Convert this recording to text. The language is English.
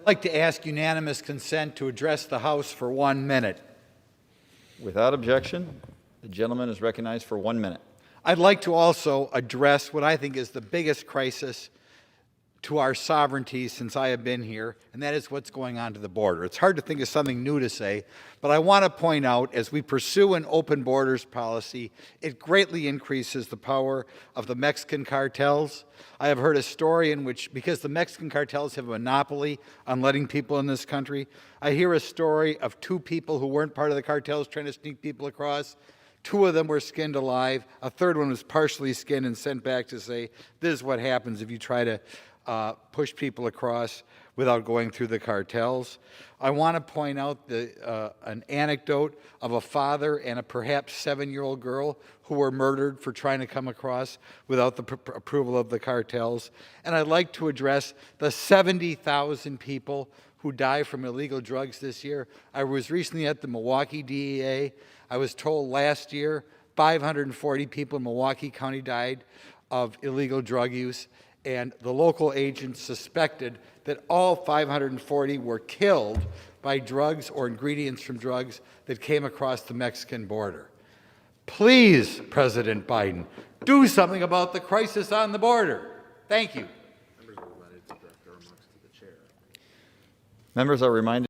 I'd like to ask unanimous consent to address the House for 1 minute. Without objection, the gentleman is recognized for 1 minute. I'd like to also address what I think is the biggest crisis to our sovereignty since I have been here, and that is what's going on to the border. It's hard to think of something new to say, but I want to point out, as we pursue an open borders policy, it greatly increases the power of the Mexican cartels. I have heard a story in which, because the Mexican cartels have a monopoly on letting people in this country, I hear a story of 2 people who weren't part of the cartels trying to sneak people across. 2 of them were skinned alive. A third one was partially skinned and sent back to say, this is what happens if you try to push people across without going through the cartels. I want to point out an anecdote of a father and a perhaps 7-year-old girl who were murdered for trying to come across without the approval of the cartels. And I'd like to address the 70,000 people who die from illegal drugs this year. I was recently at the Milwaukee DEA. I was told last year 540 people in Milwaukee County died of illegal drug use, and the local agents suspected that all 540 were killed by drugs or ingredients from drugs that came across the Mexican border. Please, President Biden, do something about the crisis on the border. Thank you. Members are reminded